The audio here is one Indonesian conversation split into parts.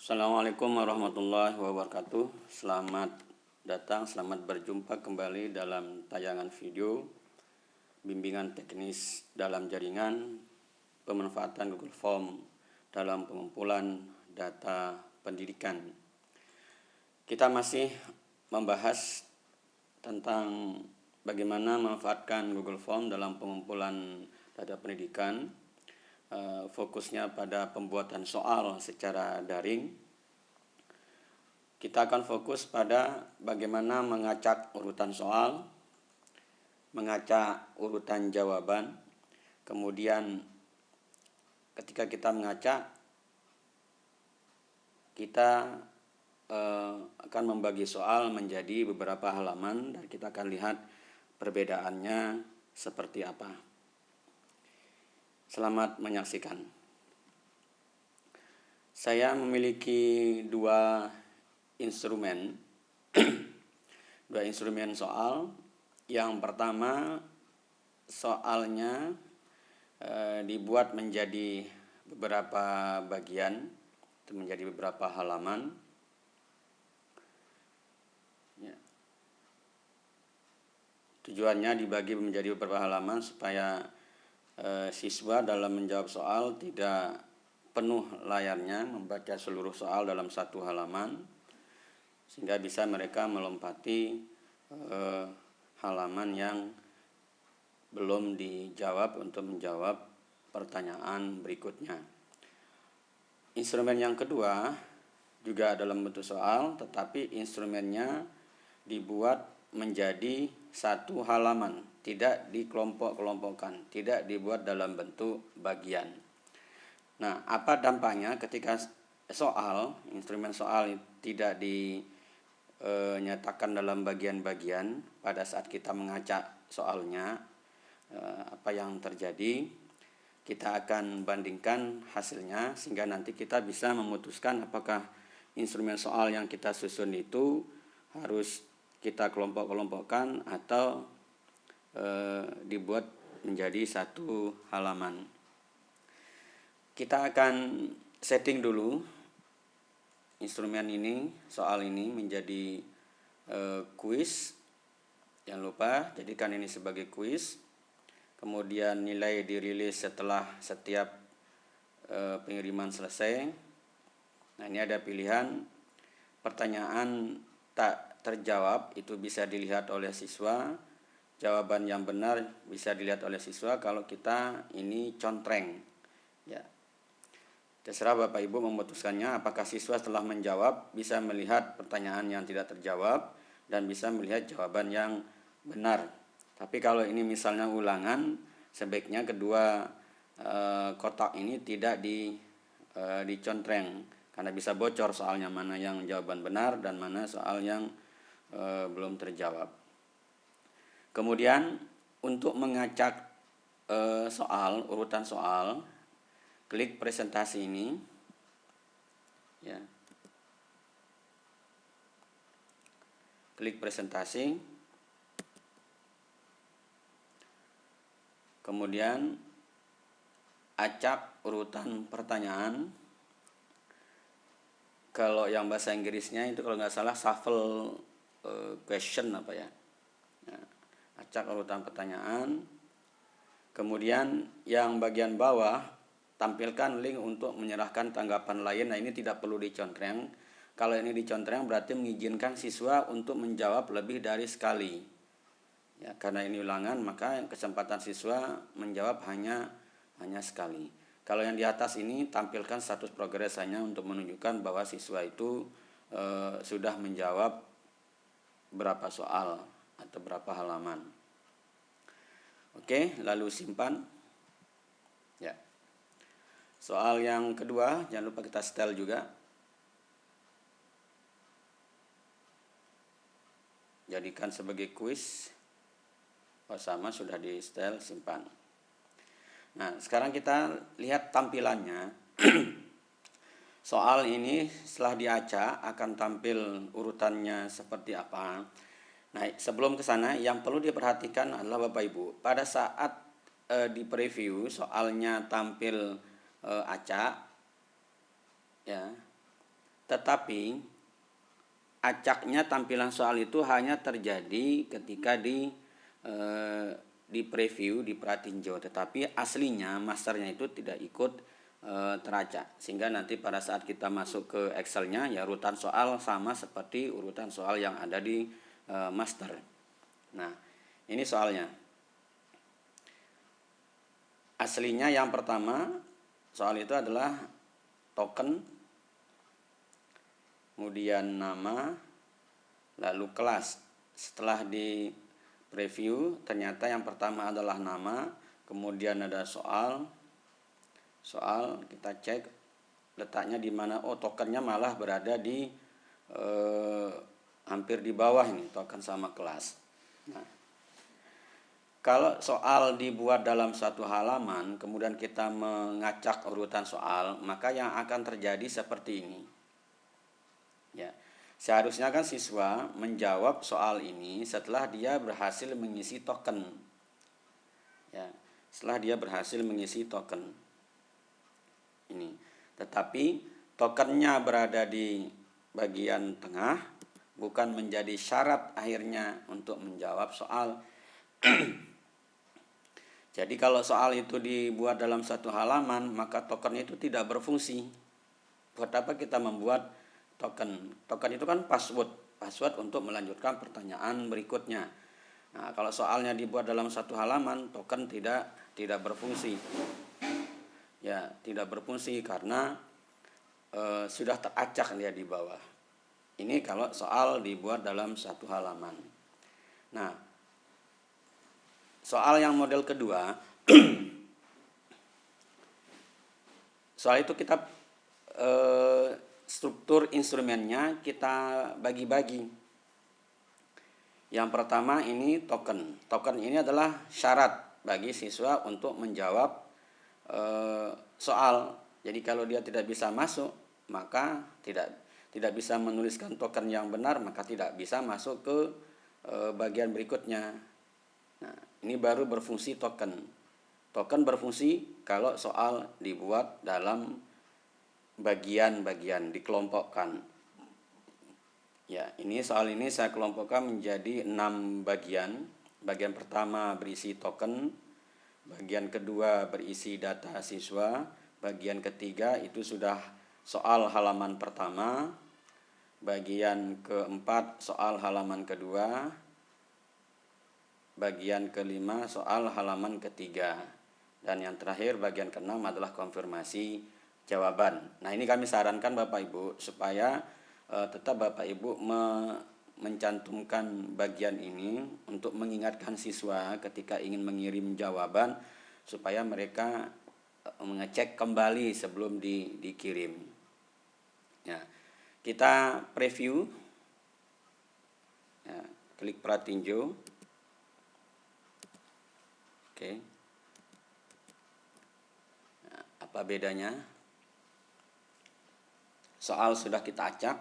Assalamualaikum warahmatullahi wabarakatuh. Selamat datang, selamat berjumpa kembali dalam tayangan video bimbingan teknis dalam jaringan pemanfaatan Google Form dalam pengumpulan data pendidikan. Kita masih membahas tentang bagaimana memanfaatkan Google Form dalam pengumpulan data pendidikan. Fokusnya pada pembuatan soal secara daring. Kita akan fokus pada bagaimana mengacak urutan soal, mengacak urutan jawaban. Kemudian ketika kita mengacak, kita akan membagi soal menjadi beberapa halaman dan kita akan lihat perbedaannya seperti apa. Selamat menyaksikan. Saya memiliki dua instrumen soal. Yang pertama, soalnya dibuat menjadi beberapa bagian, menjadi beberapa halaman. Tujuannya dibagi menjadi beberapa halaman supaya siswa dalam menjawab soal tidak penuh layarnya membaca seluruh soal dalam satu halaman, sehingga bisa mereka melompati halaman yang belum dijawab untuk menjawab pertanyaan berikutnya. Instrumen yang kedua juga dalam bentuk soal, tetapi instrumennya dibuat menjadi satu halaman, tidak dikelompok-kelompokkan, tidak dibuat dalam bentuk bagian. Nah, apa dampaknya ketika instrumen soal tidak dinyatakan dalam bagian-bagian pada saat kita mengacak soalnya? Apa yang terjadi? Kita akan bandingkan hasilnya sehingga nanti kita bisa memutuskan apakah instrumen soal yang kita susun itu harus kita kelompok-kelompokkan atau dibuat menjadi satu halaman. Kita akan setting dulu instrumen ini, soal ini menjadi kuis. Jangan lupa jadikan ini sebagai kuis. Kemudian nilai dirilis setelah setiap pengiriman selesai. Nah, ini ada pilihan pertanyaan tak terjawab, itu bisa dilihat oleh siswa. Jawaban yang benar bisa dilihat oleh siswa kalau kita ini contreng. Ya. Terserah Bapak Ibu memutuskannya apakah siswa setelah menjawab bisa melihat pertanyaan yang tidak terjawab dan bisa melihat jawaban yang benar. Tapi kalau ini misalnya ulangan, sebaiknya kedua kotak ini tidak dicontreng karena bisa bocor soalnya mana yang jawaban benar dan mana soal yang belum terjawab. Kemudian untuk mengacak urutan soal, klik presentasi ini, ya. Klik presentasi. Kemudian acak urutan pertanyaan. Kalau yang bahasa Inggrisnya itu kalau nggak salah shuffle question apa ya. Acak urutan pertanyaan. Kemudian yang bagian bawah tampilkan link untuk menyerahkan tanggapan lain. Nah, ini tidak perlu dicontreng. Kalau ini dicontreng berarti mengizinkan siswa untuk menjawab lebih dari sekali. Ya, karena ini ulangan maka kesempatan siswa menjawab hanya sekali. Kalau yang di atas ini tampilkan status progres hanya untuk menunjukkan bahwa siswa itu sudah menjawab berapa soal atau berapa halaman. Oke, lalu simpan. Ya. Soal yang kedua, jangan lupa kita setel juga. Jadikan sebagai kuis. Oh, sama, sudah di setel, simpan. Nah, sekarang kita lihat tampilannya. Soal ini setelah diacak akan tampil urutannya seperti apa. Nah, sebelum ke sana yang perlu diperhatikan adalah Bapak Ibu, pada saat di preview soalnya tampil acak, ya, tetapi acaknya tampilan soal itu hanya terjadi ketika di preview di Pratinjo, tetapi aslinya masternya itu tidak ikut teracak, sehingga nanti pada saat kita masuk ke Excelnya ya urutan soal sama seperti urutan soal yang ada di master. Nah, ini soalnya. Aslinya yang pertama soal itu adalah token, kemudian nama, lalu kelas. Setelah di preview ternyata yang pertama adalah nama, kemudian ada soal kita cek letaknya di mana. Oh, tokennya malah berada di hampir di bawah ini, token sama kelas. Nah, kalau soal dibuat dalam satu halaman kemudian kita mengacak urutan soal, maka yang akan terjadi seperti ini. Ya, seharusnya kan siswa menjawab soal ini setelah dia berhasil mengisi token. Ya, setelah dia berhasil mengisi token ini. Tetapi tokennya berada di bagian tengah, bukan menjadi syarat akhirnya untuk menjawab soal. Jadi kalau soal itu dibuat dalam satu halaman, maka tokennya itu tidak berfungsi. Buat apa kita membuat token? Token itu kan password untuk melanjutkan pertanyaan berikutnya. Nah, kalau soalnya dibuat dalam satu halaman, token tidak berfungsi. Ya, tidak berfungsi karena sudah teracak dia di bawah. Ini kalau soal dibuat dalam satu halaman. Nah, soal yang model kedua, soal itu kita struktur instrumennya kita bagi-bagi. Yang pertama ini token. Token ini adalah syarat bagi siswa untuk menjawab soal. Jadi kalau dia tidak bisa masuk, maka tidak bisa menuliskan token yang benar, maka tidak bisa masuk ke bagian berikutnya. Nah, ini baru berfungsi token. Token berfungsi kalau soal dibuat dalam bagian-bagian, dikelompokkan. Ya, ini soal ini saya kelompokkan menjadi 6 bagian. Bagian pertama berisi token, bagian kedua berisi data siswa, bagian ketiga itu sudah soal halaman pertama, bagian keempat soal halaman kedua, bagian kelima soal halaman ketiga, dan yang terakhir bagian keenam adalah konfirmasi jawaban. Nah, ini kami sarankan Bapak Ibu supaya tetap Bapak Ibu mencantumkan bagian ini untuk mengingatkan siswa ketika ingin mengirim jawaban supaya mereka mengecek kembali sebelum dikirim. Ya, kita preview. Ya, klik Pratinjo. Oke. Nah, apa bedanya? Soal sudah kita acak,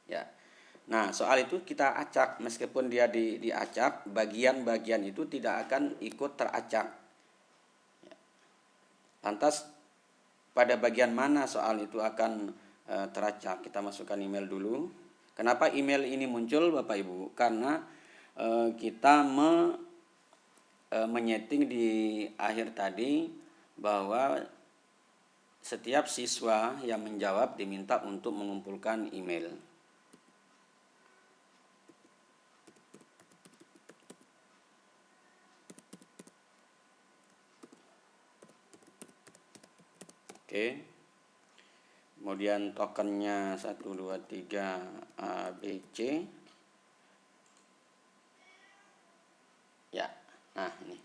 ya. Nah, soal itu kita acak, meskipun dia diacak, bagian-bagian itu tidak akan ikut teracak. Lantas pada bagian mana soal itu akan teracak? Kita masukkan email dulu. Kenapa email ini muncul Bapak Ibu? Karena kita menyeting di akhir tadi bahwa setiap siswa yang menjawab diminta untuk mengumpulkan email. Oke. Kemudian tokennya 1, 2, 3 A, B, C. Ya, nah ini.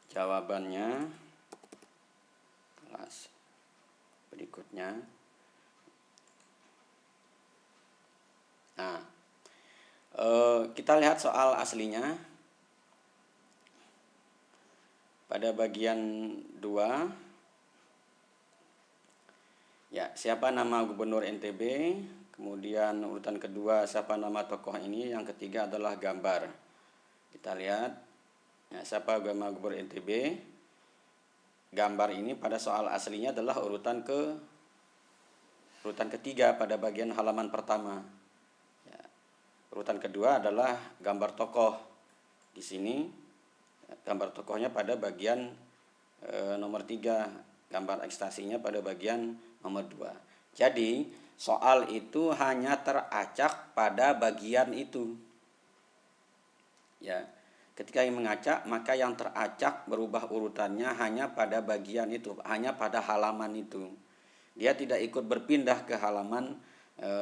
Jawabannya kelas berikutnya. Nah, kita lihat soal aslinya. Pada bagian 2, ya, siapa nama gubernur NTB, kemudian urutan kedua siapa nama tokoh ini, yang ketiga adalah gambar. Kita lihat, ya, siapa nama gubernur NTB. Gambar ini pada soal aslinya adalah urutan urutan ketiga pada bagian halaman pertama. Ya. Urutan kedua adalah gambar tokoh. Di sini gambar tokohnya pada bagian nomor 3, gambar ekstasinya pada bagian nomor 2. Jadi soal itu hanya teracak pada bagian itu. Ya. Ketika yang mengacak, maka yang teracak berubah urutannya hanya pada bagian itu, hanya pada halaman itu. Dia tidak ikut berpindah ke halaman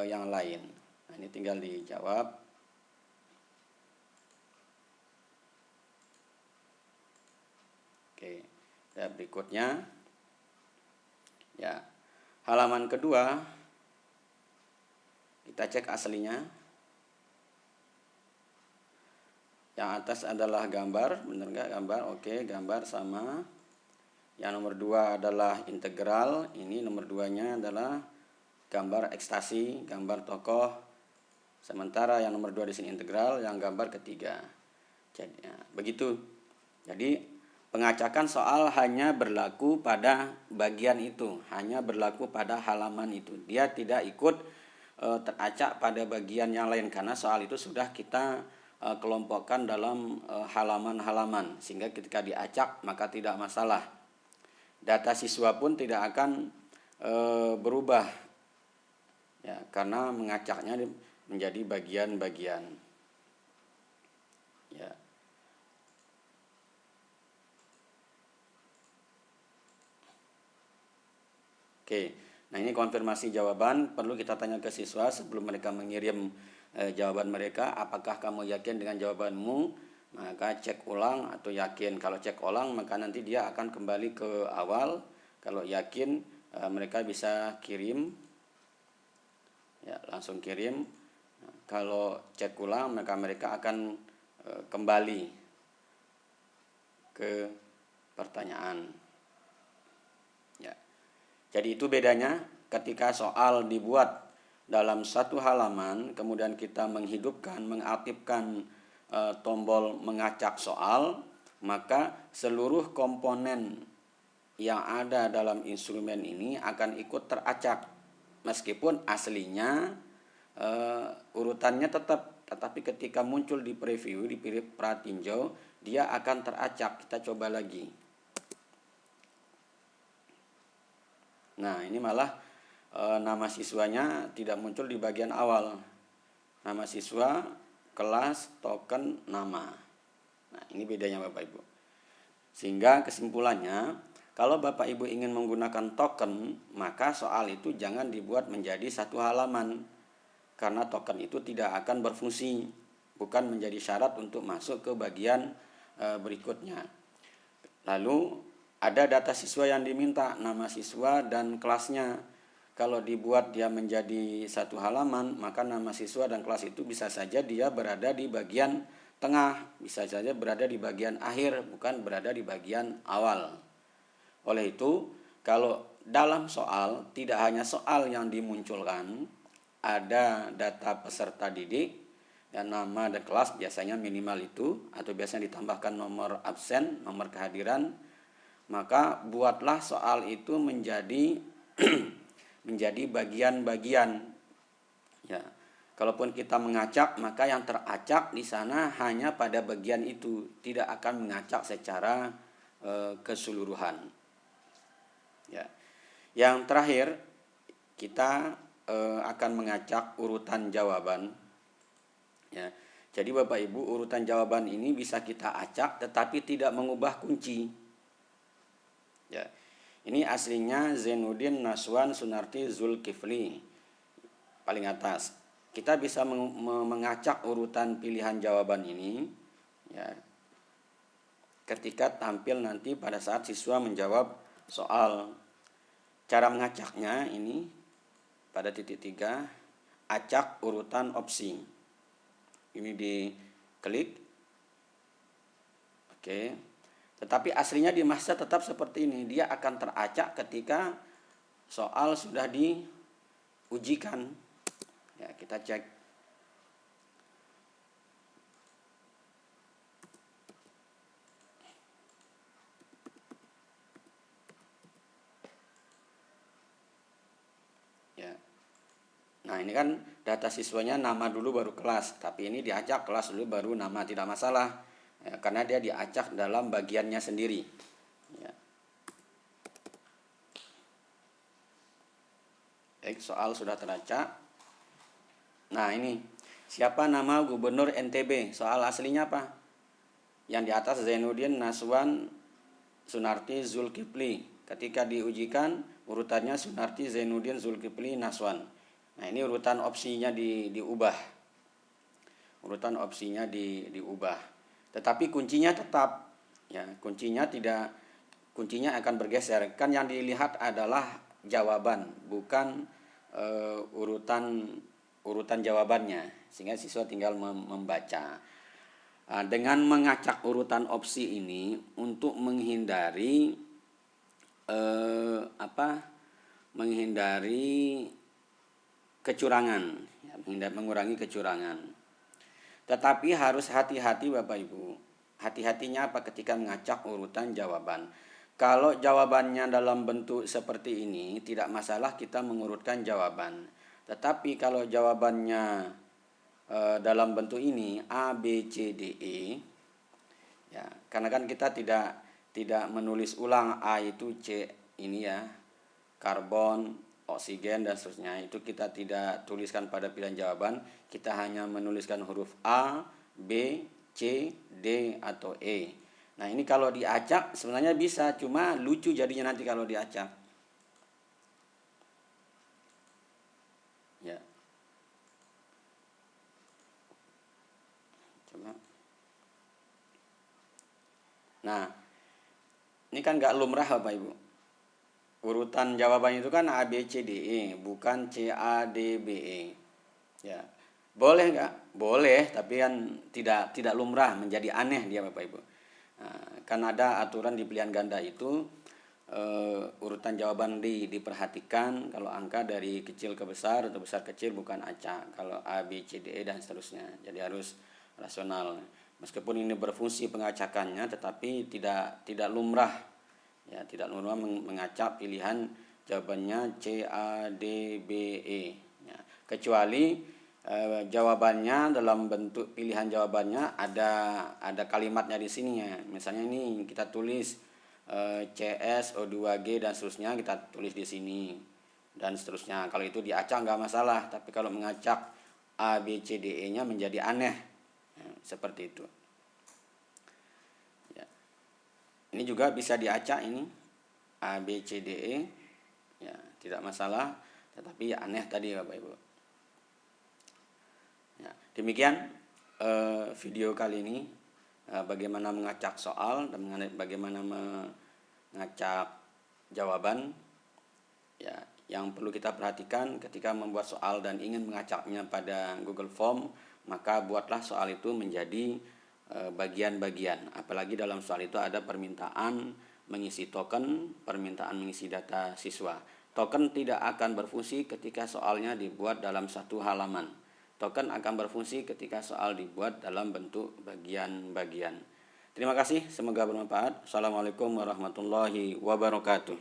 yang lain. Nah, ini tinggal dijawab. Oke, dan berikutnya, ya, halaman kedua, kita cek aslinya. Yang atas adalah gambar, benar nggak gambar? Oke, gambar sama. Yang nomor 2 adalah integral, ini nomor 2-nya adalah gambar ekstasi, gambar tokoh. Sementara yang nomor 2 di sini integral, yang gambar ketiga. Jadi, ya, begitu. Jadi pengacakan soal hanya berlaku pada bagian itu, hanya berlaku pada halaman itu. Dia tidak ikut teracak pada bagian yang lain karena soal itu sudah kita kelompokkan dalam halaman-halaman, sehingga ketika diacak maka tidak masalah. Data siswa pun tidak akan berubah, ya, karena mengacaknya menjadi bagian-bagian. Ya. Oke, nah ini konfirmasi jawaban perlu kita tanya ke siswa sebelum mereka mengirim jawaban mereka. Apakah kamu yakin dengan jawabanmu? Maka cek ulang atau yakin. Kalau cek ulang maka nanti dia akan kembali ke awal. Kalau yakin mereka bisa kirim, ya, langsung kirim. Nah, kalau cek ulang maka mereka akan kembali ke pertanyaan. Ya. Jadi itu bedanya ketika soal dibuat dalam satu halaman, kemudian kita menghidupkan, mengaktifkan tombol mengacak soal, maka seluruh komponen yang ada dalam instrumen ini akan ikut teracak. Meskipun aslinya urutannya tetap, tetapi ketika muncul di preview, di pratinjau, dia akan teracak. Kita coba lagi. Nah, ini malah nama siswanya tidak muncul di bagian awal. Nama siswa, kelas, token, nama. Nah, ini bedanya Bapak Ibu. Sehingga kesimpulannya, kalau Bapak Ibu ingin menggunakan token, maka soal itu jangan dibuat menjadi satu halaman. Karena token itu tidak akan berfungsi, bukan menjadi syarat untuk masuk ke bagian berikutnya. Lalu ada data siswa yang diminta, nama siswa dan kelasnya. Kalau dibuat dia menjadi satu halaman, maka nama siswa dan kelas itu bisa saja dia berada di bagian tengah, bisa saja berada di bagian akhir, bukan berada di bagian awal. Oleh itu, kalau dalam soal tidak hanya soal yang dimunculkan, ada data peserta didik, dan nama dan kelas biasanya minimal itu, atau biasanya ditambahkan nomor absen, nomor kehadiran, maka buatlah soal itu menjadi menjadi bagian-bagian. Ya, kalaupun kita mengacak, maka yang teracak di sana hanya pada bagian itu, tidak akan mengacak secara keseluruhan. Ya, yang terakhir kita akan mengacak urutan jawaban. Ya, jadi Bapak Ibu, urutan jawaban ini bisa kita acak, tetapi tidak mengubah kunci. Ya. Ini aslinya Zainuddin Naswan Sunarti Zulkifli, paling atas. Kita bisa mengacak urutan pilihan jawaban ini, ya, ketika tampil nanti pada saat siswa menjawab soal. Cara mengacaknya ini pada titik 3, acak urutan opsi. Ini diklik. Oke. Tetapi aslinya di masa tetap seperti ini. Dia akan teracak ketika soal sudah diujikan. Ya, kita cek. Ya, Nah, ini kan data siswanya nama dulu baru kelas, tapi ini diacak kelas dulu baru nama, tidak masalah. Ya, karena dia diacak dalam bagiannya sendiri. Ya. Baik, soal sudah teracak. Nah, ini siapa nama gubernur NTB? Soal aslinya apa? Yang di atas Zainuddin Naswan Sunarti Zulkifli. Ketika diujikan urutannya Sunarti Zainuddin Zulkifli Naswan. Nah, ini urutan opsinya diubah. Urutan opsinya diubah. Tetapi kuncinya tetap, ya, kuncinya akan bergeser. Kan yang dilihat adalah jawaban, bukan urutan jawabannya, sehingga siswa tinggal membaca. Dengan mengacak urutan opsi ini untuk menghindari kecurangan, ya, mengurangi kecurangan. Tetapi harus hati-hati Bapak Ibu. Hati-hatinya apa ketika mengacak urutan jawaban? Kalau jawabannya dalam bentuk seperti ini, tidak masalah kita mengurutkan jawaban. Tetapi kalau jawabannya dalam bentuk ini A, B, C, D, E, ya, karena kan kita tidak menulis ulang A itu C ini ya, karbon, oksigen dan seterusnya, itu kita tidak tuliskan pada pilihan jawaban. Kita hanya menuliskan huruf A, B, C, D atau E. Nah, ini kalau diacak sebenarnya bisa, cuma lucu jadinya nanti kalau diacak. Ya. Coba. Nah, ini kan nggak lumrah Bapak Ibu. Urutan jawabannya itu kan A, B, C, D, E, bukan C, A, D, B, E. Ya. Boleh nggak? Boleh, tapi kan tidak lumrah, menjadi aneh dia Bapak Ibu. Nah, kan ada aturan di pilihan ganda itu urutan jawaban diperhatikan, kalau angka dari kecil ke besar atau besar kecil bukan acak, kalau A, B, C, D, E dan seterusnya. Jadi harus rasional. Meskipun ini berfungsi pengacakannya, tetapi tidak lumrah. Ya, tidak lumrah mengacak pilihan jawabannya C, A, D, B, E. Ya, kecuali jawabannya dalam bentuk pilihan jawabannya ada kalimatnya di sini ya. Misalnya ini kita tulis CS, O2G dan seterusnya, kita tulis di sini dan seterusnya. Kalau itu diacak nggak masalah, tapi kalau mengacak A, B, C, D, E-nya menjadi aneh. Ya, seperti itu. Ya. Ini juga bisa diacak ini A, B, C, D, E. Ya, tidak masalah, tetapi ya aneh tadi Bapak Ibu. Ya, demikian video kali ini, bagaimana mengacak soal dan bagaimana mengacak jawaban. Ya, yang perlu kita perhatikan ketika membuat soal dan ingin mengacaknya pada Google Form, maka buatlah soal itu menjadi bagian-bagian. Apalagi dalam soal itu ada permintaan mengisi token, permintaan mengisi data siswa. Token tidak akan berfungsi ketika soalnya dibuat dalam satu halaman. Token akan berfungsi ketika soal dibuat dalam bentuk bagian-bagian. Terima kasih, semoga bermanfaat. Assalamualaikum warahmatullahi wabarakatuh.